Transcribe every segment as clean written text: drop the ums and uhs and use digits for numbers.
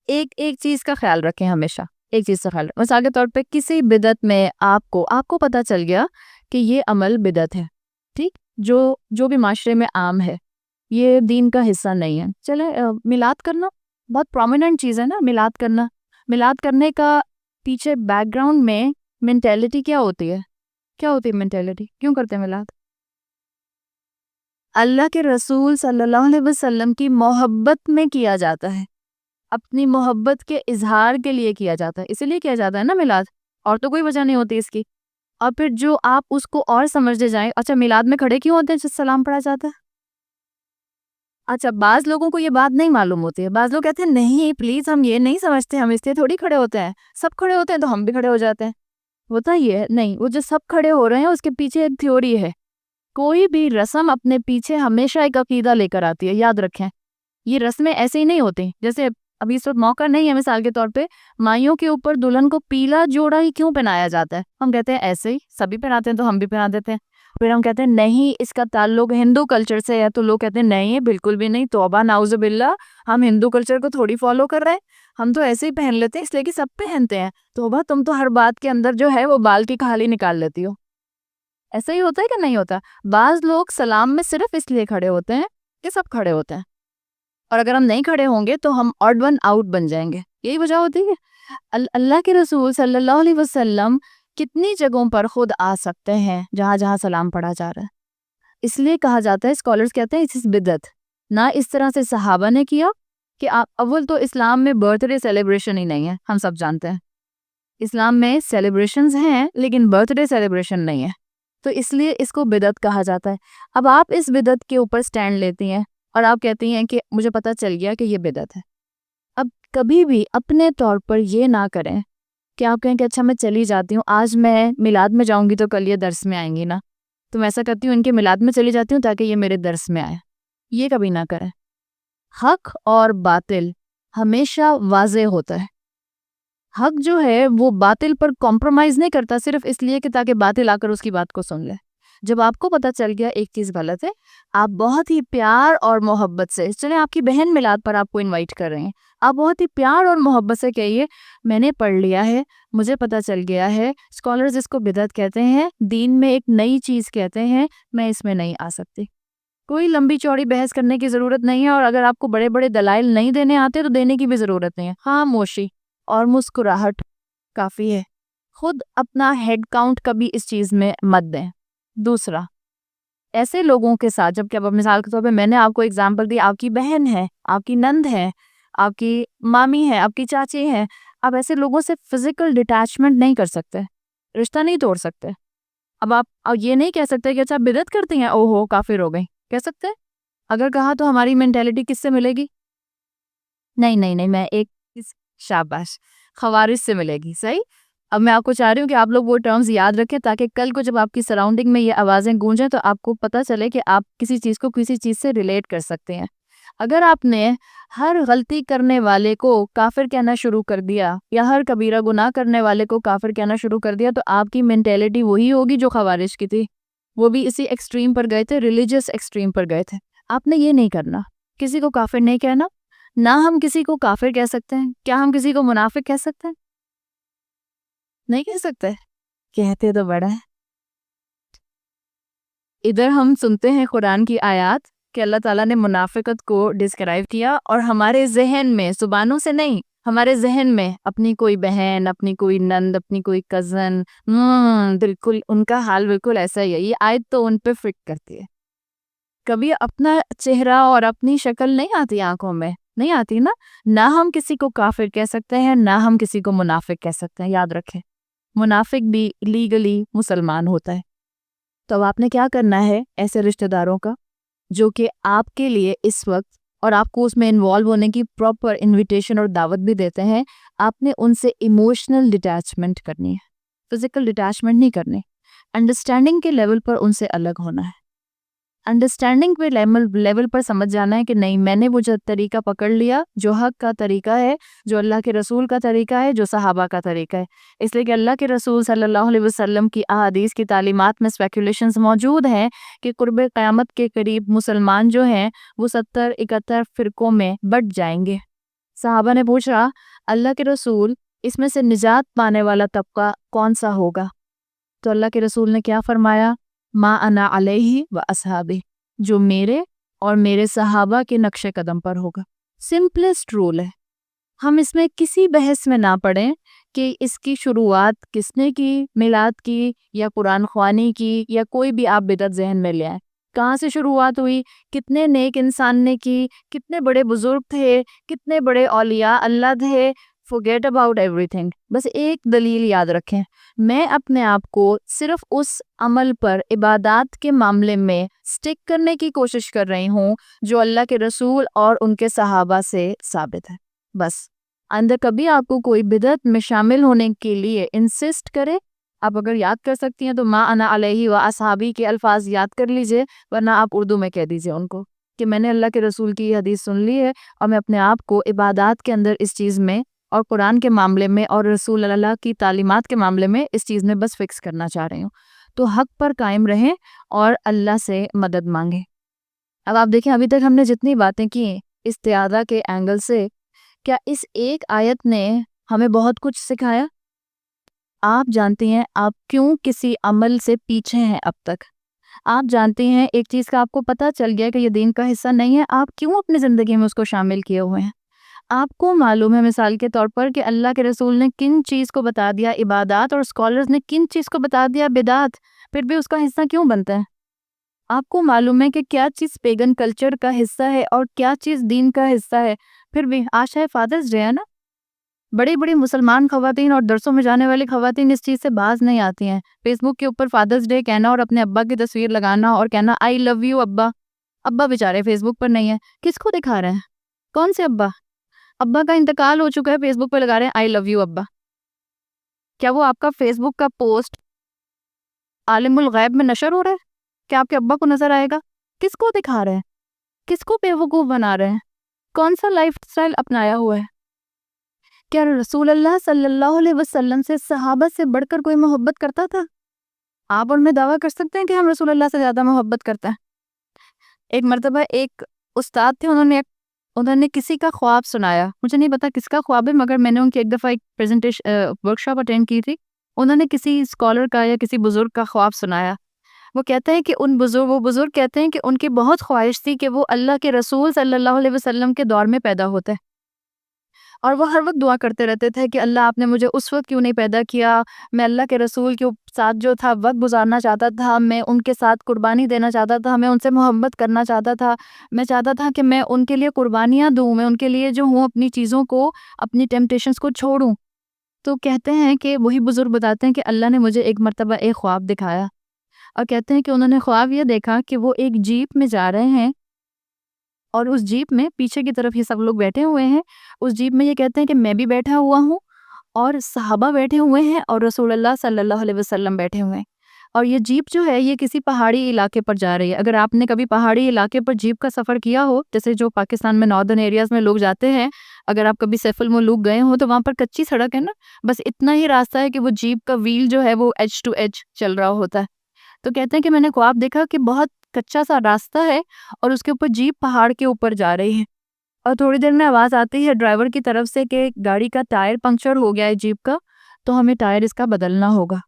ایک ایک چیز کا خیال رکھیں ہمیشہ، ایک چیز کا خیال رکھیں. مثال کے طور پہ کسی بدعت میں آپ کو پتہ چل گیا کہ یہ عمل بدعت ہے، ٹھیک، جو بھی معاشرے میں عام ہے، یہ دین کا حصہ نہیں ہے. چلیں میلاد کرنا بہت پرومیننٹ چیز ہے نا. میلاد کرنے کا پیچھے بیک گراؤنڈ میں مینٹیلٹی کیا ہوتی ہے مینٹیلٹی؟ کیوں کرتے ہیں میلاد؟ اللہ کے رسول صلی اللہ علیہ وسلم کی محبت میں کیا جاتا ہے، اپنی محبت کے اظہار کے لیے کیا جاتا ہے، اسی لیے کیا جاتا ہے نا میلاد. اور تو کوئی وجہ نہیں ہوتی اس کی. اور پھر جو آپ اس کو اور سمجھتے جائیں، اچھا میلاد میں کھڑے کیوں ہوتے ہیں جس سلام پڑھا جاتا ہے؟ اچھا بعض لوگوں کو یہ بات نہیں معلوم ہوتی ہے. بعض لوگ کہتے ہیں نہیں پلیز ہم یہ نہیں سمجھتے، ہم اس لیے تھوڑی کھڑے ہوتے ہیں، سب کھڑے ہوتے ہیں تو ہم بھی کھڑے ہو جاتے ہیں. ہوتا یہ ہے نہیں، وہ جو سب کھڑے ہو رہے ہیں اس کے پیچھے ایک تھیوری ہے. کوئی بھی رسم اپنے پیچھے ہمیشہ ایک عقیدہ لے کر آتی ہے، یاد رکھیں. یہ رسمیں ایسے ہی نہیں ہوتی. جیسے ابھی اس وقت موقع نہیں ہے، مثال کے طور پہ مائیوں کے اوپر دلہن کو پیلا جوڑا ہی کیوں پہنایا جاتا ہے؟ ہم کہتے ہیں ایسے ہی سبھی پہناتے ہیں تو ہم بھی پہنا دیتے ہیں. پھر ہم کہتے ہیں نہیں اس کا تعلق ہندو کلچر سے ہے، تو لوگ کہتے ہیں نہیں بالکل بھی نہیں، توبہ نعوذ باللہ، ہم ہندو کلچر کو تھوڑی فالو کر رہے ہیں، ہم تو ایسے ہی پہن لیتے ہیں اس لیے کہ سب پہنتے ہیں. توبہ، تم تو ہر بات کے اندر جو ہے وہ بال کی کھالی نکال لیتی ہو. ایسا ہی ہوتا ہے کہ نہیں ہوتا؟ بعض لوگ سلام میں صرف اس لیے کھڑے ہوتے ہیں کہ سب کھڑے ہوتے ہیں، اور اگر ہم نہیں کھڑے ہوں گے تو ہم آڈ ون آؤٹ بن جائیں گے. یہی وجہ ہوتی ہے. اللہ کے رسول صلی اللہ علیہ وسلم کتنی جگہوں پر خود آ سکتے ہیں جہاں جہاں سلام پڑھا جا رہا ہے. اس لیے کہا جاتا ہے، اسکالرز کہتے ہیں اس بدعت. نہ اس طرح سے صحابہ نے کیا کہ اول تو اسلام میں برتھ ڈے سیلیبریشن ہی نہیں ہے، ہم سب جانتے ہیں. اسلام میں سیلیبریشنز ہیں لیکن برتھ ڈے سیلیبریشن نہیں ہے، تو اس لیے اس کو بدعت کہا جاتا ہے. اب آپ اس بدعت کے اوپر سٹینڈ لیتی ہیں اور آپ کہتی ہیں کہ مجھے پتہ چل گیا کہ یہ بدعت ہے. اب کبھی بھی اپنے طور پر یہ نہ کریں کہ آپ کہیں کہ اچھا میں چلی جاتی ہوں، آج میں میلاد میں جاؤں گی تو کل یہ درس میں آئیں گی نا، تو میں ایسا کرتی ہوں ان کے میلاد میں چلی جاتی ہوں تاکہ یہ میرے درس میں آئے. یہ کبھی نہ کریں. حق اور باطل ہمیشہ واضح ہوتا ہے. حق جو ہے وہ باطل پر کمپرومائز نہیں کرتا صرف اس لیے کہ تاکہ باطل آ کر اس کی بات کو سن لے. جب آپ کو پتہ چل گیا ایک چیز غلط ہے، آپ بہت ہی پیار اور محبت سے، چلیں آپ کی بہن میلاد پر آپ کو انوائٹ کر رہے ہیں، آپ بہت ہی پیار اور محبت سے کہیے میں نے پڑھ لیا ہے، مجھے پتہ چل گیا ہے، اسکالرز اس کو بدعت کہتے ہیں، دین میں ایک نئی چیز کہتے ہیں، میں اس میں نہیں آ سکتی. کوئی لمبی چوڑی بحث کرنے کی ضرورت نہیں ہے، اور اگر آپ کو بڑے بڑے دلائل نہیں دینے آتے تو دینے کی بھی ضرورت نہیں ہے. خاموشی اور مسکراہٹ کافی ہے. خود اپنا ہیڈ کاؤنٹ کبھی اس چیز میں مت دیں. دوسرا، ایسے لوگوں کے ساتھ جب کہ اب مثال کے طور پہ میں نے آپ کو اگزامپل دی، آپ کی بہن ہے، آپ کی نند ہے، آپ کی مامی ہے، آپ کی چاچی ہے، آپ ایسے لوگوں سے فزیکل ڈیٹیچمنٹ نہیں کر سکتے، رشتہ نہیں توڑ سکتے. اب آپ یہ نہیں کہہ سکتے کہ اچھا بدعت کرتی ہیں، او ہو کافر ہو گئی. کہہ سکتے؟ اگر کہا تو ہماری مینٹیلٹی کس سے ملے گی؟ نہیں، میں ایک شاباش، خوارج سے ملے گی. صحیح. اب میں آپ کو چاہ رہی ہوں کہ آپ لوگ وہ ٹرمز یاد رکھیں تاکہ کل کو جب آپ کی سراؤنڈنگ میں یہ آوازیں گونجیں تو آپ کو پتہ چلے کہ آپ کسی چیز کو کسی چیز سے ریلیٹ کر سکتے ہیں. اگر آپ نے ہر غلطی کرنے والے کو کافر کہنا شروع کر دیا یا ہر کبیرہ گناہ کرنے والے کو کافر کہنا شروع کر دیا تو آپ کی مینٹیلٹی وہی ہوگی جو خوارج کی تھی. وہ بھی اسی ایکسٹریم پر گئے تھے، ریلیجس ایکسٹریم پر گئے تھے. آپ نے یہ نہیں کرنا، کسی کو کافر نہیں کہنا. نہ ہم کسی کو کافر کہہ سکتے ہیں. کیا ہم کسی کو منافق کہہ سکتے ہیں؟ نہیں کہہ سکتے. کہتے تو بڑا ہے. ادھر ہم سنتے ہیں قرآن کی آیات کہ اللہ تعالیٰ نے منافقت کو ڈسکرائب کیا، اور ہمارے ذہن میں، زبانوں سے نہیں، ہمارے ذہن میں اپنی کوئی بہن، اپنی کوئی نند، اپنی کوئی کزن، بالکل ان کا حال بالکل ایسا ہی ہے. یہ آیت تو ان پہ فٹ کرتی ہے. کبھی اپنا چہرہ اور اپنی شکل نہیں آتی آنکھوں میں، نہیں آتی نا. نہ ہم کسی کو کافر کہہ سکتے ہیں، نہ ہم کسی کو منافق کہہ سکتے ہیں. یاد رکھیں منافق بھی لیگلی مسلمان ہوتا ہے. تو اب آپ نے کیا کرنا ہے ایسے رشتہ داروں کا جو کہ آپ کے لیے اس وقت اور آپ کو اس میں انوالو ہونے کی پراپر انویٹیشن اور دعوت بھی دیتے ہیں، آپ نے ان سے ایموشنل ڈیٹیچمنٹ کرنی ہے، فزیکل ڈیٹیچمنٹ نہیں کرنی. انڈرسٹینڈنگ کے لیول پر ان سے الگ ہونا ہے. انڈرسٹینڈنگ پہ لیول پر سمجھ جانا ہے کہ نہیں، میں نے وہ جو طریقہ پکڑ لیا جو حق کا طریقہ ہے، جو اللہ کے رسول کا طریقہ ہے، جو صحابہ کا طریقہ ہے. اس لیے کہ اللہ کے رسول صلی اللہ علیہ وسلم کی احادیث کی تعلیمات میں اسپیکولیشنز موجود ہیں کہ قرب قیامت کے قریب مسلمان جو ہیں وہ 70-71 فرقوں میں بٹ جائیں گے. صحابہ نے پوچھا اللہ کے رسول اس میں سے نجات پانے والا طبقہ کون سا ہوگا؟ تو اللہ کے رسول نے کیا فرمایا؟ ما انا علیہ و اصحابی، جو میرے اور میرے صحابہ کے نقش قدم پر ہوگا۔ سمپلسٹ رول ہے، ہم اس میں کسی بحث میں نہ پڑیں کہ اس کی شروعات کس نے کی، میلاد کی یا قرآن خوانی کی یا کوئی بھی آپ بدعت ذہن میں لے آئیں۔ کہاں سے شروعات ہوئی، کتنے نیک انسان نے کی، کتنے بڑے بزرگ تھے، کتنے بڑے اولیاء اللہ تھے، forget about everything۔ بس ایک دلیل یاد رکھیں، میں اپنے آپ کو صرف اس عمل پر عبادات کے معاملے میں سٹک کرنے کی کوشش کر رہی ہوں جو اللہ کے رسول اور ان کے صحابہ سے ثابت ہے۔ بس اندر کبھی آپ کو کوئی بدعت میں شامل ہونے کے لیے انسسٹ کرے، آپ اگر یاد کر سکتی ہیں تو ما انا علیہ و اصحابی کے الفاظ یاد کر لیجئے، ورنہ آپ اردو میں کہہ دیجئے ان کو کہ میں نے اللہ کے رسول کی یہ حدیث سن لی ہے اور میں اپنے آپ کو عبادات کے اندر اس چیز میں اور قرآن کے معاملے میں اور رسول اللہ کی تعلیمات کے معاملے میں اس چیز میں بس فکس کرنا چاہ رہی ہوں۔ تو حق پر قائم رہیں اور اللہ سے مدد مانگیں۔ اب آپ دیکھیں ابھی تک ہم نے جتنی باتیں کی استعاذہ کے اینگل سے، کیا اس ایک آیت نے ہمیں بہت کچھ سکھایا؟ آپ جانتی ہیں آپ کیوں کسی عمل سے پیچھے ہیں اب تک؟ آپ جانتی ہیں ایک چیز کا آپ کو پتہ چل گیا کہ یہ دین کا حصہ نہیں ہے، آپ کیوں اپنی زندگی میں اس کو شامل کیے ہوئے ہیں؟ آپ کو معلوم ہے مثال کے طور پر کہ اللہ کے رسول نے کن چیز کو بتا دیا عبادات اور اسکالرز نے کن چیز کو بتا دیا بدعات، پھر بھی اس کا حصہ کیوں بنتا ہے؟ آپ کو معلوم ہے کہ کیا چیز پیگن کلچر کا حصہ ہے اور کیا چیز دین کا حصہ ہے، پھر بھی آج ہے فادرز ڈے ہے نا، بڑی بڑی مسلمان خواتین اور درسوں میں جانے والی خواتین اس چیز سے باز نہیں آتی ہیں۔ فیس بک کے اوپر فادرز ڈے کہنا اور اپنے ابا کی تصویر لگانا اور کہنا آئی لو یو ابا۔ ابا بیچارے فیس بک پر نہیں ہے، کس کو دکھا رہے ہیں؟ کون سے ابا؟ ابا کا انتقال ہو چکا ہے، فیس بک پہ لگا رہے ہیں آئی لو یو ابا۔ کیا وہ آپ کا فیس بک کا پوسٹ عالم الغیب میں نشر ہو رہا ہے؟ کیا آپ کے ابا کو نظر آئے گا؟ کس کو دکھا رہے ہیں؟ کس کو بیوقوف بنا رہے ہیں؟ کون سا لائف سٹائل اپنایا ہوا ہے؟ کیا رسول اللہ صلی اللہ علیہ وسلم سے صحابہ سے بڑھ کر کوئی محبت کرتا تھا؟ آپ اور میں دعویٰ کر سکتے ہیں کہ ہم رسول اللہ سے زیادہ محبت کرتے ہیں۔ ایک مرتبہ ایک استاد تھے، انہوں نے کسی کا خواب سنایا، مجھے نہیں پتا کس کا خواب ہے، مگر میں نے ان کی ایک دفعہ ایک پریزنٹیشن ورکشاپ اٹینڈ کی تھی۔ انہوں نے کسی اسکالر کا یا کسی بزرگ کا خواب سنایا۔ وہ کہتے ہیں کہ وہ بزرگ کہتے ہیں کہ ان کی بہت خواہش تھی کہ وہ اللہ کے رسول صلی اللہ علیہ وسلم کے دور میں پیدا ہوتے، اور وہ ہر وقت دعا کرتے رہتے تھے کہ اللہ آپ نے مجھے اس وقت کیوں نہیں پیدا کیا، میں اللہ کے رسول کے ساتھ جو تھا وقت گزارنا چاہتا تھا، میں ان کے ساتھ قربانی دینا چاہتا تھا، میں ان سے محبت کرنا چاہتا تھا، میں چاہتا تھا کہ میں ان کے لیے قربانیاں دوں، میں ان کے لیے جو ہوں اپنی چیزوں کو، اپنی ٹیمپٹیشنز کو چھوڑوں۔ تو کہتے ہیں کہ وہی بزرگ بتاتے ہیں کہ اللہ نے مجھے ایک مرتبہ ایک خواب دکھایا، اور کہتے ہیں کہ انہوں نے خواب یہ دیکھا کہ وہ ایک جیپ میں جا رہے ہیں، اور اس جیپ میں پیچھے کی طرف یہ سب لوگ بیٹھے ہوئے ہیں، اس جیپ میں یہ کہتے ہیں کہ میں بھی بیٹھا ہوا ہوں اور صحابہ بیٹھے ہوئے ہیں اور رسول اللہ صلی اللہ علیہ وسلم بیٹھے ہوئے ہیں، اور یہ جیپ جو ہے یہ کسی پہاڑی علاقے پر جا رہی ہے۔ اگر آپ نے کبھی پہاڑی علاقے پر جیپ کا سفر کیا ہو، جیسے جو پاکستان میں ناردرن ایریاز میں لوگ جاتے ہیں، اگر آپ کبھی سیف الملوک گئے ہوں تو وہاں پر کچی سڑک ہے نا، بس اتنا ہی راستہ ہے کہ وہ جیپ کا ویل جو ہے وہ ایج ٹو ایج چل رہا ہوتا ہے۔ تو کہتے ہیں کہ میں نے خواب دیکھا کہ بہت کچا سا راستہ ہے اور اس کے اوپر جیپ پہاڑ کے اوپر جا رہی ہے، اور تھوڑی دیر میں آواز آتی ہے ڈرائیور کی طرف سے کہ گاڑی کا ٹائر پنکچر ہو گیا ہے جیپ کا، تو ہمیں ٹائر اس کا بدلنا ہوگا۔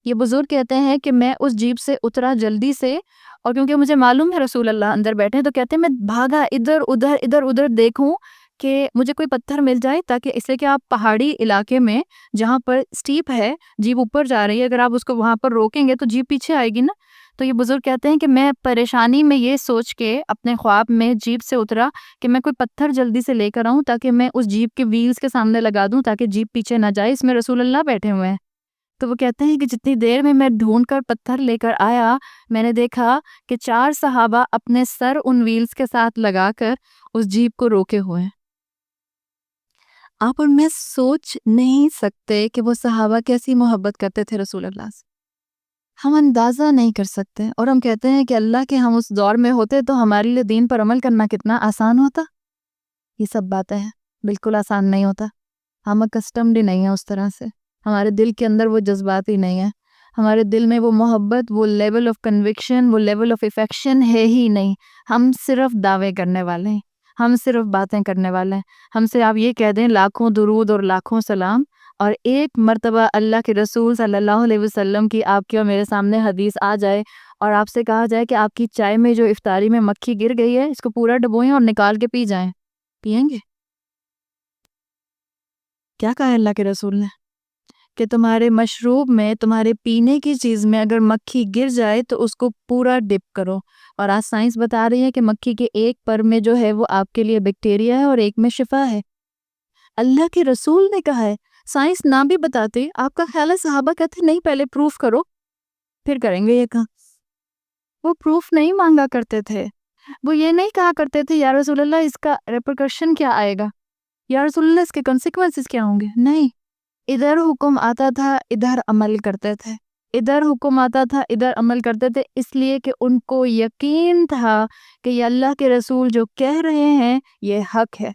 یہ بزرگ کہتے ہیں کہ میں اس جیپ سے اترا جلدی سے، اور کیونکہ مجھے معلوم ہے رسول اللہ اندر بیٹھے ہیں، تو کہتے ہیں میں بھاگا ادھر ادھر دیکھوں کہ مجھے کوئی پتھر مل جائے، تاکہ اس لیے کہ آپ پہاڑی علاقے میں جہاں پر سٹیپ ہے، جیپ اوپر جا رہی ہے، اگر آپ اس کو وہاں پر روکیں گے تو جیپ پیچھے آئے گی نا۔ تو یہ بزرگ کہتے ہیں کہ میں پریشانی میں یہ سوچ کے اپنے خواب میں جیپ سے اترا کہ میں کوئی پتھر جلدی سے لے کر آؤں تاکہ میں اس جیپ کے ویلز کے سامنے لگا دوں تاکہ جیپ پیچھے نہ جائے، اس میں رسول اللہ بیٹھے ہوئے ہیں۔ تو وہ کہتے ہیں کہ جتنی دیر میں ڈھونڈ کر پتھر لے کر آیا، میں نے دیکھا کہ 4 صحابہ اپنے سر ان ویلز کے ساتھ لگا کر اس جیپ کو روکے ہوئے ہیں۔ آپ اور میں سوچ نہیں سکتے کہ وہ صحابہ کیسی محبت کرتے تھے رسول اللہ سے، ہم اندازہ نہیں کر سکتے، اور ہم کہتے ہیں کہ اللہ کے ہم اس دور میں ہوتے تو ہمارے لیے دین پر عمل کرنا کتنا آسان ہوتا۔ یہ سب باتیں ہیں، بالکل آسان نہیں ہوتا، ہم اکسٹمڈ ہی نہیں ہیں اس طرح سے، ہمارے دل کے اندر وہ جذبات ہی نہیں ہیں، ہمارے دل میں وہ محبت، وہ لیول آف کنوکشن، وہ لیول آف افیکشن ہے ہی نہیں، ہم صرف دعوے کرنے والے ہیں، ہم صرف باتیں کرنے والے ہیں. ہم سے آپ یہ کہہ دیں لاکھوں درود اور لاکھوں سلام، اور ایک مرتبہ اللہ کے رسول صلی اللہ علیہ وسلم کی آپ کی اور میرے سامنے حدیث آ جائے اور آپ سے کہا جائے کہ آپ کی چائے میں جو افطاری میں مکھی گر گئی ہے اس کو پورا ڈبوئیں اور نکال کے پی جائیں، پئیں گے؟ کیا کہا ہے اللہ کے رسول نے کہ تمہارے مشروب میں، تمہارے پینے کی چیز میں اگر مکھی گر جائے تو اس کو پورا ڈپ کرو. اور آج سائنس بتا رہی ہے کہ مکھی کے ایک پر میں جو ہے وہ آپ کے لیے بیکٹیریا ہے اور ایک میں شفا ہے. اللہ کے رسول نے کہا ہے. سائنس نہ بھی بتاتے، آپ کا خیال ہے صحابہ کہتے نہیں پہلے پروف کرو پھر کریں گے یہ کام؟ وہ پروف نہیں مانگا کرتے تھے. وہ یہ نہیں کہا کرتے تھے یا رسول اللہ اس کا ریپرکشن کیا آئے گا، یا رسول اللہ اس کے کنسیکوینسز کیا ہوں گے. نہیں، ادھر حکم آتا تھا ادھر عمل کرتے تھے، ادھر حکم آتا تھا ادھر عمل کرتے تھے، اس لیے کہ ان کو یقین تھا کہ یہ اللہ کے رسول جو کہہ رہے ہیں یہ حق ہے.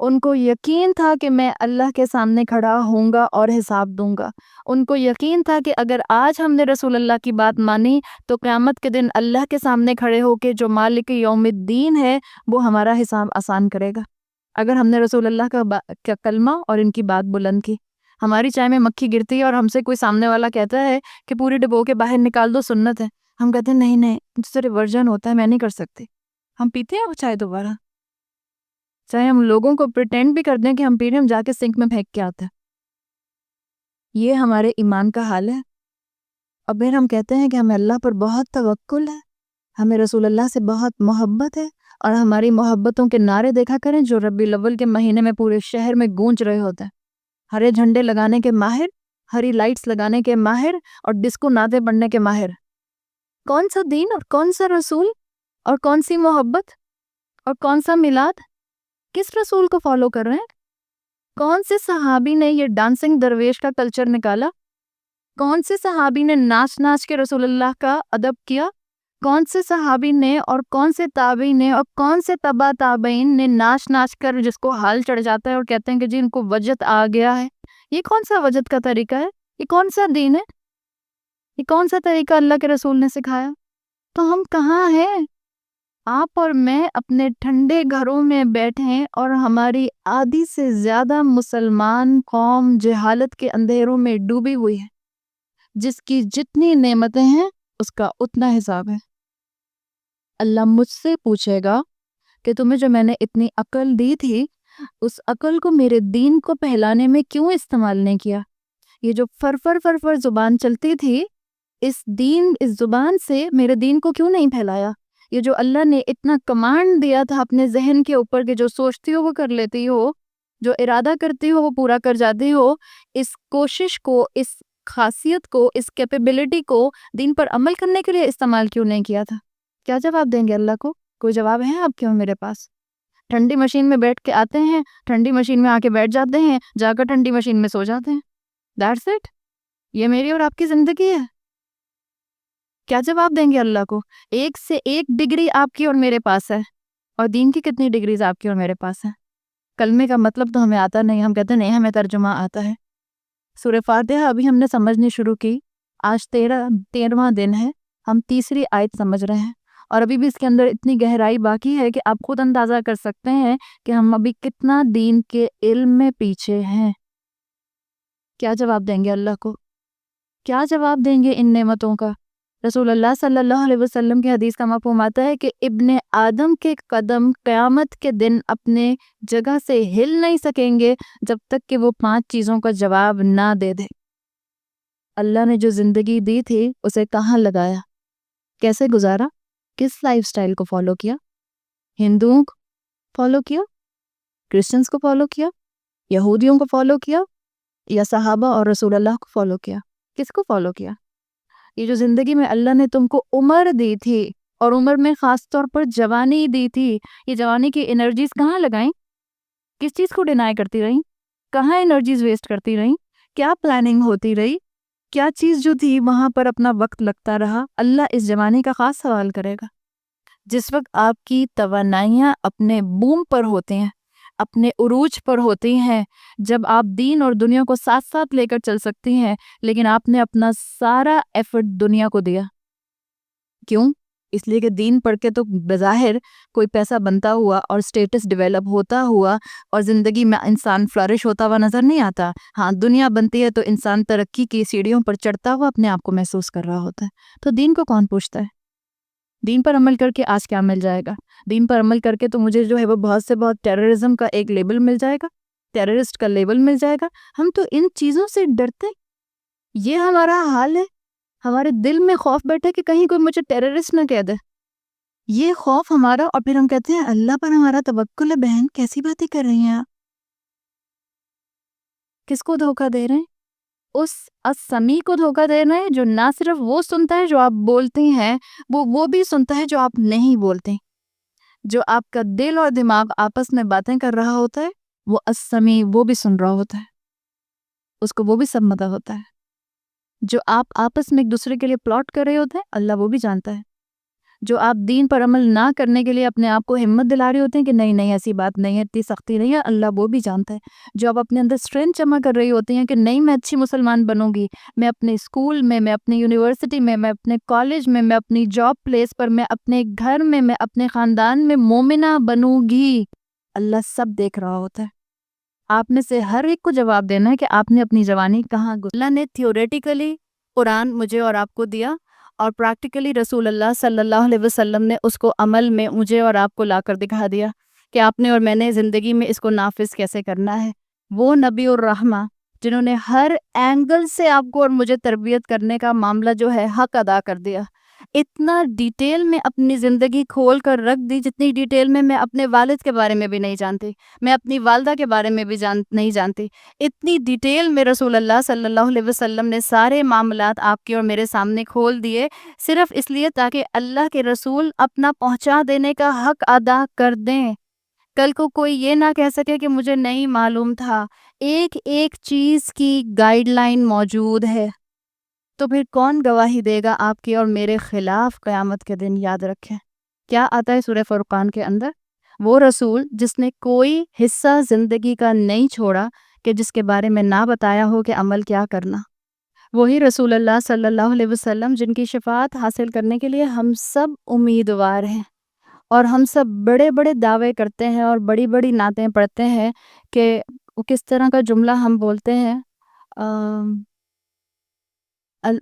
ان کو یقین تھا کہ میں اللہ کے سامنے کھڑا ہوں گا اور حساب دوں گا. ان کو یقین تھا کہ اگر آج ہم نے رسول اللہ کی بات مانی تو قیامت کے دن اللہ کے سامنے کھڑے ہو کے جو مالک یوم الدین ہے وہ ہمارا حساب آسان کرے گا. اگر ہم نے رسول اللہ کا کلمہ اور ان کی بات بلند کی. ہماری چائے میں مکھی گرتی ہے اور ہم سے کوئی سامنے والا کہتا ہے کہ پوری ڈبو کے باہر نکال دو، سنت ہے. ہم کہتے ہیں نہیں صرف ورجن ہوتا ہے، میں نہیں کر سکتے. ہم پیتے ہیں وہ چائے دوبارہ، چاہے ہم لوگوں کو پریٹینڈ بھی کر دیں کہ ہم پی رہے ہیں، ہم جا کے سنک میں پھینک کے آتے ہیں. یہ ہمارے ایمان کا حال ہے. اور پھر ہم کہتے ہیں کہ ہمیں اللہ پر بہت توکل ہے، ہمیں رسول اللہ سے بہت محبت ہے، اور ہماری محبتوں کے نعرے دیکھا کریں جو ربیع الاول کے مہینے میں پورے شہر میں گونج رہے ہوتے ہیں. ہرے جھنڈے لگانے کے ماہر، ہری لائٹس لگانے کے ماہر، اور ڈسکو نعتیں پڑھنے کے ماہر. کون سا دین اور کون سا رسول اور کون سی محبت اور کون سا میلاد؟ کس رسول کو فالو کر رہے ہیں؟ کون سے صحابی نے یہ ڈانسنگ درویش کا کلچر نکالا؟ کون سے صحابی نے ناچ ناچ کے رسول اللہ کا ادب کیا؟ کون سے صحابی نے اور کون سے تابعین نے اور کون سے تبع تابعین نے ناچ ناچ کر جس کو حال چڑھ جاتا ہے اور کہتے ہیں کہ جی ان کو وجد آ گیا ہے؟ یہ کون سا وجد کا طریقہ ہے؟ یہ کون سا دین ہے؟ یہ کون سا طریقہ اللہ کے رسول نے سکھایا؟ تو ہم کہاں ہیں؟ آپ اور میں اپنے ٹھنڈے گھروں میں بیٹھیں اور ہماری آدھی سے زیادہ مسلمان قوم جہالت کے اندھیروں میں ڈوبی ہوئی ہے. جس کی جتنی نعمتیں ہیں اس کا اتنا حساب ہے. اللہ مجھ سے پوچھے گا کہ تمہیں جو میں نے اتنی عقل دی تھی اس عقل کو میرے دین کو پھیلانے میں کیوں استعمال نہیں کیا؟ یہ جو فرفر زبان چلتی تھی، اس زبان سے میرے دین کو کیوں نہیں پھیلایا؟ یہ جو اللہ نے اتنا کمانڈ دیا تھا اپنے ذہن کے اوپر کہ جو سوچتی ہو وہ کر لیتی ہو، جو ارادہ کرتی ہو وہ پورا کر جاتی ہو، اس کوشش کو، اس خاصیت کو، اس کیپیبلٹی کو دین پر عمل کرنے کے لیے استعمال کیوں نہیں کیا تھا؟ کیا جواب دیں گے اللہ کو؟ کوئی جواب ہے آپ کے اور میرے پاس؟ ٹھنڈی مشین میں بیٹھ کے آتے ہیں، ٹھنڈی مشین میں آ کے بیٹھ جاتے ہیں، جا کر ٹھنڈی مشین میں سو جاتے ہیں. That's it. یہ میری اور آپ کی زندگی ہے. کیا جواب دیں گے اللہ کو؟ ایک سے ایک ڈگری آپ کی اور میرے پاس ہے، اور دین کی کتنی ڈگریز آپ کی اور میرے پاس ہیں. کلمے کا مطلب تو ہمیں آتا نہیں، ہم کہتے نہیں ہمیں ترجمہ آتا ہے. سورہ فاتحہ ابھی ہم نے سمجھنی شروع کی، آج 13واں دن ہے، ہم تیسری آیت سمجھ رہے ہیں، اور ابھی بھی اس کے اندر اتنی گہرائی باقی ہے کہ آپ خود اندازہ کر سکتے ہیں کہ ہم ابھی کتنا دین کے علم میں پیچھے ہیں. کیا جواب دیں گے اللہ کو؟ کیا جواب دیں گے ان نعمتوں کا؟ رسول اللہ صلی اللہ علیہ وسلم کی حدیث کا مفہوم آتا ہے کہ ابن آدم کے قدم قیامت کے دن اپنے جگہ سے ہل نہیں سکیں گے جب تک کہ وہ 5 چیزوں کا جواب نہ دے دے. اللہ نے جو زندگی دی تھی اسے کہاں لگایا؟ کیسے گزارا؟ کس لائف سٹائل کو فالو کیا؟ ہندوؤں کو فالو کیا؟ کرسچنز کو فالو کیا؟ یہودیوں کو فالو کیا؟ یا صحابہ اور رسول اللہ کو فالو کیا؟ کس کو فالو کیا؟ یہ جو زندگی میں اللہ نے تم کو عمر دی تھی، اور عمر میں خاص طور پر جوانی دی تھی، یہ جوانی کی انرجیز کہاں لگائیں؟ کس چیز کو ڈینائی کرتی رہیں؟ کہاں انرجیز ویسٹ کرتی رہیں؟ کیا پلاننگ ہوتی رہی؟ کیا چیز جو تھی وہاں پر اپنا وقت لگتا رہا؟ اللہ اس جوانی کا خاص سوال کرے گا. جس وقت آپ کی توانائیاں اپنے بوم پر ہوتے ہیں، اپنے عروج پر ہوتی ہیں، جب آپ دین اور دنیا کو ساتھ ساتھ لے کر چل سکتی ہیں، لیکن آپ نے اپنا سارا ایفرٹ دنیا کو دیا. کیوں؟ اس لیے کہ دین پڑھ کے تو بظاہر کوئی پیسہ بنتا ہوا اور اسٹیٹس ڈیولپ ہوتا ہوا اور زندگی میں انسان فلرش ہوتا ہوا نظر نہیں آتا. ہاں دنیا بنتی ہے تو انسان ترقی کی سیڑھیوں پر چڑھتا ہوا اپنے آپ کو محسوس کر رہا ہوتا ہے. تو دین کو کون پوچھتا ہے؟ دین پر عمل کر کے آج کیا مل جائے گا؟ دین پر عمل کر کے تو مجھے جو ہے وہ بہت سے بہت ٹیررزم کا ایک لیبل مل جائے گا، ٹیررسٹ کا لیبل مل جائے گا. ہم تو ان چیزوں سے ڈرتے، یہ ہمارا حال ہے. ہمارے دل میں خوف بیٹھا کہ کہیں کوئی مجھے ٹیررسٹ نہ کہہ دے. یہ خوف ہمارا، اور پھر ہم کہتے ہیں اللہ پر ہمارا توکل ہے. بہن کیسی باتیں کر رہی ہیں آپ؟ کس کو دھوکہ دے رہے ہیں؟ اس السمیع کو دھوکہ دے رہے ہیں جو نہ صرف وہ سنتا ہے جو آپ بولتی ہیں، وہ بھی سنتا ہے جو آپ نہیں بولتے. جو آپ کا دل اور دماغ آپس میں باتیں کر رہا ہوتا ہے وہ السمیع وہ بھی سن رہا ہوتا ہے، اس کو وہ بھی سب مدہ ہوتا ہے. جو آپ آپس میں ایک دوسرے کے لیے پلاٹ کر رہے ہوتے ہیں اللہ وہ بھی جانتا ہے. جو آپ دین پر عمل نہ کرنے کے لیے اپنے آپ کو ہمت دلا رہے ہوتے ہیں کہ نہیں نہیں ایسی بات نہیں ہے، اتنی سختی نہیں ہے، اللہ وہ بھی جانتا ہے. جو آپ اپنے اندر اسٹرینتھ جمع کر رہی ہوتی ہیں کہ نہیں میں اچھی مسلمان بنوں گی، میں اپنے اسکول میں اپنے یونیورسٹی میں اپنے کالج میں اپنی جاب پلیس پر، میں اپنے گھر میں اپنے خاندان میں مومنہ بنوں گی، اللہ سب دیکھ رہا ہوتا ہے. آپ میں سے ہر ایک کو جواب دینا ہے کہ آپ نے اپنی جوانی کہاں گزاری. اللہ نے تھیوریٹیکلی قرآن مجھے اور آپ کو دیا، اور پریکٹیکلی رسول اللہ صلی اللہ علیہ وسلم نے اس کو عمل میں مجھے اور آپ کو لا کر دکھا دیا کہ آپ نے اور میں نے زندگی میں اس کو نافذ کیسے کرنا ہے. وہ نبی الرحمہ جنہوں نے ہر اینگل سے آپ کو اور مجھے تربیت کرنے کا معاملہ جو ہے حق ادا کر دیا. اتنا ڈیٹیل میں اپنی زندگی کھول کر رکھ دی جتنی ڈیٹیل میں اپنے والد کے بارے میں بھی نہیں جانتی، میں اپنی والدہ کے بارے میں بھی نہیں جانتی. اتنی ڈیٹیل میں رسول اللہ صلی اللہ علیہ وسلم نے سارے معاملات آپ کے اور میرے سامنے کھول دیے، صرف اس لیے تاکہ اللہ کے رسول اپنا پہنچا دینے کا حق ادا کر دیں. کل کو کوئی یہ نہ کہہ سکے کہ مجھے نہیں معلوم تھا. ایک ایک چیز کی گائیڈ لائن موجود ہے. تو پھر کون گواہی دے گا آپ کے اور میرے خلاف قیامت کے دن؟ یاد رکھیں کیا آتا ہے سورہ فرقان کے اندر، وہ رسول جس نے کوئی حصہ زندگی کا نہیں چھوڑا کہ جس کے بارے میں نہ بتایا ہو کہ عمل کیا کرنا. وہی رسول اللہ صلی اللہ علیہ وسلم جن کی شفاعت حاصل کرنے کے لیے ہم سب امیدوار ہیں، اور ہم سب بڑے بڑے دعوے کرتے ہیں اور بڑی بڑی نعتیں پڑھتے ہیں کہ کس طرح کا جملہ ہم بولتے ہیں.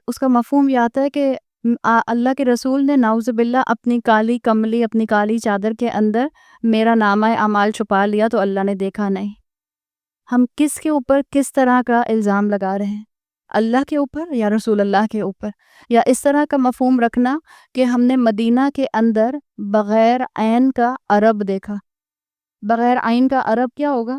اس کا مفہوم یہ آتا ہے کہ اللہ کے رسول نے نعوذ باللہ اپنی کالی کملی، اپنی کالی چادر کے اندر میرا نامہ اعمال چھپا لیا تو اللہ نے دیکھا نہیں. ہم کس کے اوپر کس طرح کا الزام لگا رہے ہیں؟ اللہ کے اوپر یا رسول اللہ کے اوپر؟ یا اس طرح کا مفہوم رکھنا کہ ہم نے مدینہ کے اندر بغیر عین کا عرب دیکھا. بغیر عین کا عرب کیا ہوگا؟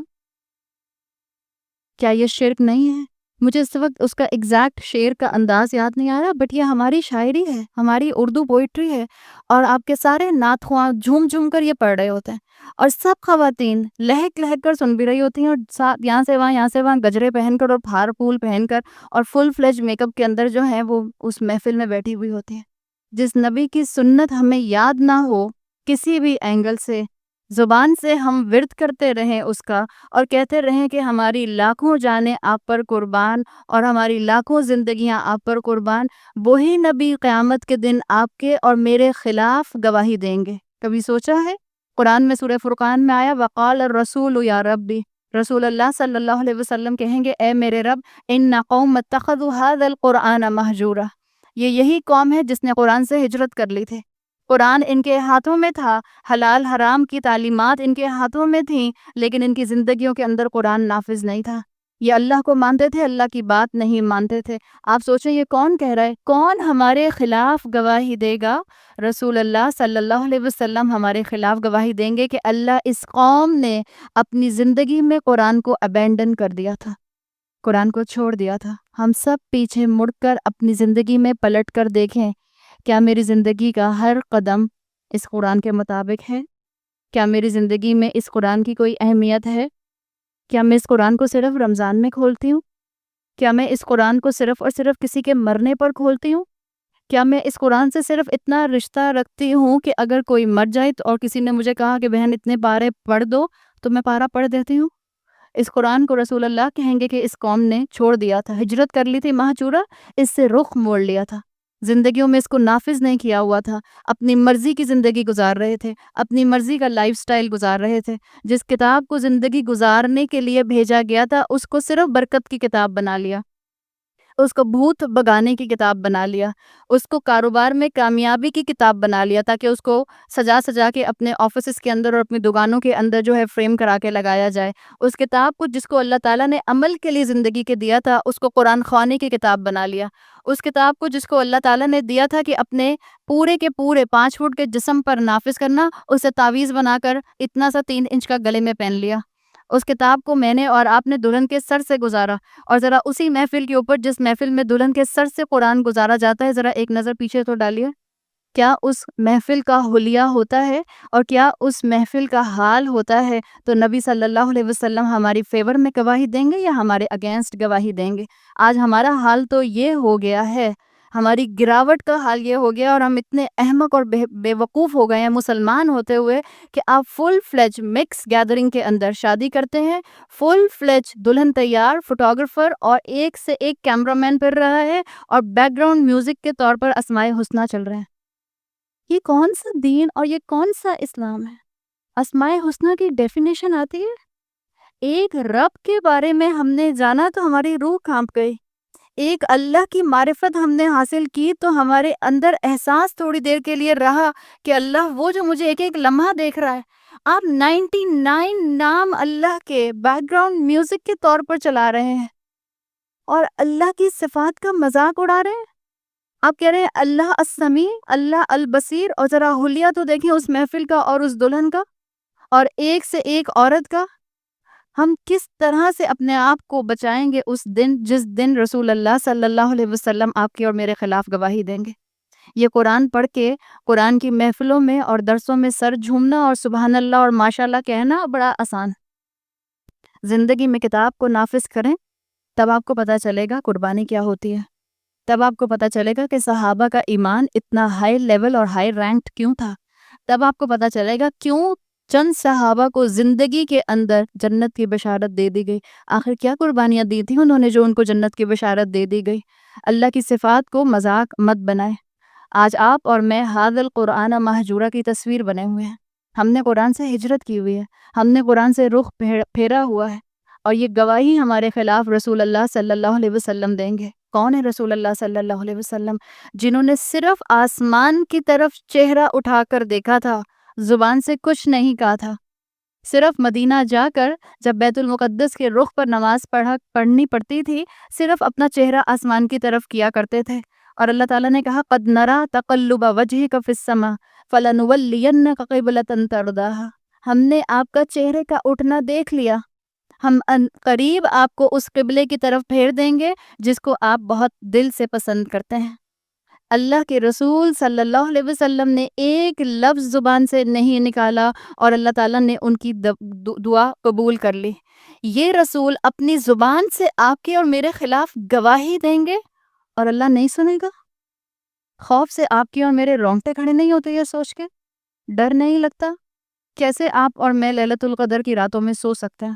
کیا یہ شرک نہیں ہے؟ مجھے اس وقت اس کا ایگزیکٹ شعر کا انداز یاد نہیں آ رہا، بٹ یہ ہماری شاعری ہے، ہماری اردو پوئٹری ہے، اور آپ کے سارے نعت خواں جھوم جھوم کر یہ پڑھ رہے ہوتے ہیں، اور سب خواتین لہک لہک کر سن بھی رہی ہوتی ہیں، اور یہاں سے وہاں گجرے پہن کر اور پھار پھول پہن کر اور فل فلیج میک اپ کے اندر جو ہیں وہ اس محفل میں بیٹھی ہوئی ہوتی ہیں. جس نبی کی سنت ہمیں یاد نہ ہو کسی بھی اینگل سے، زبان سے ہم ورد کرتے رہیں اس کا اور کہتے رہیں کہ ہماری لاکھوں جانیں آپ پر قربان اور ہماری لاکھوں زندگیاں آپ پر قربان، وہی نبی قیامت کے دن آپ کے اور میرے خلاف گواہی دیں گے. کبھی سوچا ہے؟ قرآن میں سورہ فرقان میں آیا وقال الرسول یا ربی، رسول اللہ صلی اللہ علیہ وسلم کہیں گے اے میرے رب ان قوم اتخذوا هذا القرآن مہجورا، یہی قوم ہے جس نے قرآن سے ہجرت کر لی تھی. قرآن ان کے ہاتھوں میں تھا، حلال حرام کی تعلیمات ان کے ہاتھوں میں تھیں، لیکن ان کی زندگیوں کے اندر قرآن نافذ نہیں تھا. یہ اللہ کو مانتے تھے، اللہ کی بات نہیں مانتے تھے. آپ سوچیں یہ کون کہہ رہا ہے؟ کون ہمارے خلاف گواہی دے گا؟ رسول اللہ صلی اللہ علیہ وسلم ہمارے خلاف گواہی دیں گے کہ اللہ اس قوم نے اپنی زندگی میں قرآن کو ابینڈن کر دیا تھا، قرآن کو چھوڑ دیا تھا. ہم سب پیچھے مڑ کر اپنی زندگی میں پلٹ کر دیکھیں، کیا میری زندگی کا ہر قدم اس قرآن کے مطابق ہے؟ کیا میری زندگی میں اس قرآن کی کوئی اہمیت ہے؟ کیا میں اس قرآن کو صرف رمضان میں کھولتی ہوں؟ کیا میں اس قرآن کو صرف اور صرف کسی کے مرنے پر کھولتی ہوں؟ کیا میں اس قرآن سے صرف اتنا رشتہ رکھتی ہوں کہ اگر کوئی مر جائے اور کسی نے مجھے کہا کہ بہن اتنے پارے پڑھ دو تو میں پارا پڑھ دیتی ہوں؟ اس قرآن کو رسول اللہ کہیں گے کہ اس قوم نے چھوڑ دیا تھا، ہجرت کر لی تھی مہجورہ، اس سے رخ موڑ لیا تھا. زندگیوں میں اس کو نافذ نہیں کیا ہوا تھا، اپنی مرضی کی زندگی گزار رہے تھے، اپنی مرضی کا لائف سٹائل گزار رہے تھے۔ جس کتاب کو زندگی گزارنے کے لیے بھیجا گیا تھا اس کو صرف برکت کی کتاب بنا لیا، اس کو بھوت بگانے کی کتاب بنا لیا، اس کو کاروبار میں کامیابی کی کتاب بنا لیا تاکہ اس کو سجا سجا کے اپنے آفیسز کے اندر اور اپنی دکانوں کے اندر جو ہے فریم کرا کے لگایا جائے۔ اس کتاب کو جس کو اللہ تعالیٰ نے عمل کے لیے زندگی کے دیا تھا اس کو قرآن خوانی کی کتاب بنا لیا۔ اس کتاب کو جس کو اللہ تعالیٰ نے دیا تھا کہ اپنے پورے کے پورے 5 فٹ کے جسم پر نافذ کرنا، اسے تعویذ بنا کر اتنا سا 3 انچ کا گلے میں پہن لیا۔ اس کتاب کو میں نے اور آپ نے دلہن کے سر سے گزارا، اور ذرا اسی محفل کے اوپر جس محفل میں دلہن کے سر سے قرآن گزارا جاتا ہے، ذرا ایک نظر پیچھے تو ڈالیے، کیا اس محفل کا حلیہ ہوتا ہے اور کیا اس محفل کا حال ہوتا ہے؟ تو نبی صلی اللہ علیہ وسلم ہماری فیور میں گواہی دیں گے یا ہمارے اگینسٹ گواہی دیں گے؟ آج ہمارا حال تو یہ ہو گیا ہے، ہماری گراوٹ کا حال یہ ہو گیا، اور ہم اتنے احمق اور بے وقوف ہو گئے ہیں مسلمان ہوتے ہوئے کہ آپ فل فلیج مکس گیدرنگ کے اندر شادی کرتے ہیں، فل فلیج دلہن تیار، فوٹوگرافر اور ایک سے ایک کیمرہ مین پھر رہا ہے، اور بیک گراؤنڈ میوزک کے طور پر اسماء حسنیٰ چل رہے ہیں۔ یہ کون سا دین اور یہ کون سا اسلام ہے؟ اسماء حسنیٰ کی ڈیفینیشن آتی ہے، ایک رب کے بارے میں ہم نے جانا تو ہماری روح کانپ گئی، ایک اللہ کی معرفت ہم نے حاصل کی تو ہمارے اندر احساس تھوڑی دیر کے لیے رہا کہ اللہ وہ جو مجھے ایک ایک لمحہ دیکھ رہا ہے۔ آپ 99 نام اللہ کے بیک گراؤنڈ میوزک کے طور پر چلا رہے ہیں اور اللہ کی صفات کا مذاق اڑا رہے ہیں۔ آپ کہہ رہے ہیں اللہ السمیع، اللہ البصیر، اور ذرا حلیہ تو دیکھیں اس محفل کا اور اس دلہن کا اور ایک سے ایک عورت کا۔ ہم کس طرح سے اپنے آپ کو بچائیں گے اس دن جس دن رسول اللہ صلی اللہ علیہ وسلم آپ کے اور میرے خلاف گواہی دیں گے؟ یہ قرآن پڑھ کے قرآن کی محفلوں میں اور درسوں میں سر جھومنا اور سبحان اللہ اور ماشاءاللہ کہنا بڑا آسان۔ زندگی میں کتاب کو نافذ کریں، تب آپ کو پتہ چلے گا قربانی کیا ہوتی ہے، تب آپ کو پتہ چلے گا کہ صحابہ کا ایمان اتنا ہائی لیول اور ہائی رینکڈ کیوں تھا، تب آپ کو پتہ چلے گا کیوں چند صحابہ کو زندگی کے اندر جنت کی بشارت دے دی گئی۔ آخر کیا قربانیاں دی تھیں انہوں نے جو ان کو جنت کی بشارت دے دی گئی؟ اللہ کی صفات کو مذاق مت بنائیں۔ آج آپ اور میں ھذا القرآن مہجورہ کی تصویر بنے ہوئے ہیں۔ ہم نے قرآن سے ہجرت کی ہوئی ہے، ہم نے قرآن سے رخ پھیرا ہوا ہے، اور یہ گواہی ہمارے خلاف رسول اللہ صلی اللہ علیہ وسلم دیں گے۔ کون ہے رسول اللہ صلی اللہ علیہ وسلم؟ جنہوں نے صرف آسمان کی طرف چہرہ اٹھا کر دیکھا تھا، زبان سے کچھ نہیں کہا تھا، صرف مدینہ جا کر جب بیت المقدس کے رخ پر نماز پڑھنی پڑتی تھی صرف اپنا چہرہ آسمان کی طرف کیا کرتے تھے، اور اللہ تعالیٰ نے کہا قد نرا تقلب وجہک فی السماء فلنولینک قبلۃ ترضاها۔ ہم نے آپ کا چہرے کا اٹھنا دیکھ لیا، ہم قریب آپ کو اس قبلے کی طرف پھیر دیں گے جس کو آپ بہت دل سے پسند کرتے ہیں۔ اللہ کے رسول صلی اللہ علیہ وسلم نے ایک لفظ زبان سے نہیں نکالا اور اللہ تعالیٰ نے ان کی دعا قبول کر لی۔ یہ رسول اپنی زبان سے آپ کے اور میرے خلاف گواہی دیں گے اور اللہ نہیں سنے گا؟ خوف سے آپ کے اور میرے رونگٹے کھڑے نہیں ہوتے یہ سوچ کے؟ ڈر نہیں لگتا؟ کیسے آپ اور میں لیلۃ القدر کی راتوں میں سو سکتے ہیں؟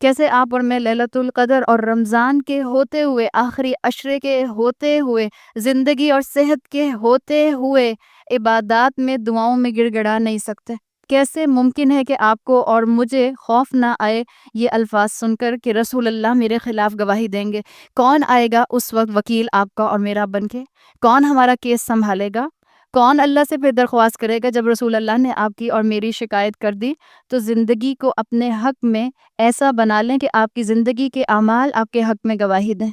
کیسے آپ اور میں لیلۃ القدر اور رمضان کے ہوتے ہوئے، آخری عشرے کے ہوتے ہوئے، زندگی اور صحت کے ہوتے ہوئے عبادات میں دعاؤں میں گڑ گڑا نہیں سکتے؟ کیسے ممکن ہے کہ آپ کو اور مجھے خوف نہ آئے یہ الفاظ سن کر کہ رسول اللہ میرے خلاف گواہی دیں گے؟ کون آئے گا اس وقت وکیل آپ کا اور میرا بن کے؟ کون ہمارا کیس سنبھالے گا؟ کون اللہ سے پھر درخواست کرے گا جب رسول اللہ نے آپ کی اور میری شکایت کر دی؟ تو زندگی کو اپنے حق میں ایسا بنا لیں کہ آپ کی زندگی کے اعمال آپ کے حق میں گواہی دیں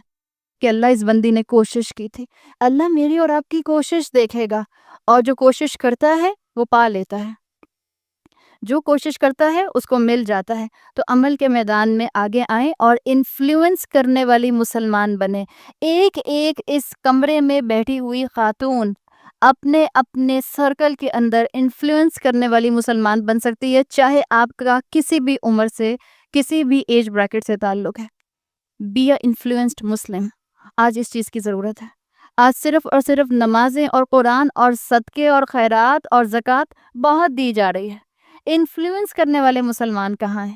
کہ اللہ اس بندی نے کوشش کی تھی۔ اللہ میری اور آپ کی کوشش دیکھے گا، اور جو کوشش کرتا ہے وہ پا لیتا ہے، جو کوشش کرتا ہے اس کو مل جاتا ہے۔ تو عمل کے میدان میں آگے آئیں اور انفلوئنس کرنے والی مسلمان بنیں۔ ایک ایک اس کمرے میں بیٹھی ہوئی خاتون اپنے اپنے سرکل کے اندر انفلوئنس کرنے والی مسلمان بن سکتی ہے، چاہے آپ کا کسی بھی عمر سے، کسی بھی ایج بریکٹ سے تعلق ہے۔ بی اے انفلوئنسڈ مسلم۔ آج اس چیز کی ضرورت ہے۔ آج صرف اور صرف نمازیں اور قرآن اور صدقے اور خیرات اور زکوٰۃ بہت دی جا رہی ہے، انفلوئنس کرنے والے مسلمان کہاں ہیں؟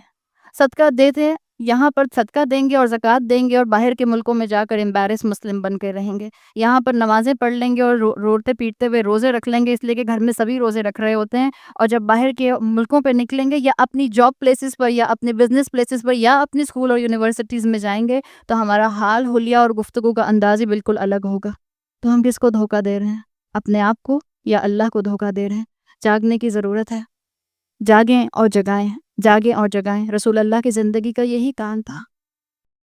صدقہ دیتے یہاں پر صدقہ دیں گے اور زکوٰۃ دیں گے اور باہر کے ملکوں میں جا کر امبیرس مسلم بن کے رہیں گے. یہاں پر نمازیں پڑھ لیں گے اور روتے پیٹتے ہوئے روزے رکھ لیں گے، اس لیے کہ گھر میں سبھی روزے رکھ رہے ہوتے ہیں. اور جب باہر کے ملکوں پہ نکلیں گے یا اپنی جاب پلیسز پر یا اپنے بزنس پلیسز پر یا اپنے اسکول اور یونیورسٹیز میں جائیں گے تو ہمارا حال حلیہ اور گفتگو کا انداز ہی بالکل الگ ہوگا. تو ہم کس کو دھوکہ دے رہے ہیں؟ اپنے آپ کو یا اللہ کو دھوکہ دے رہے ہیں؟ جاگنے کی ضرورت ہے. جاگیں اور جگائیں، جاگیں اور جگائیں. رسول اللہ کی زندگی کا یہی کام تھا.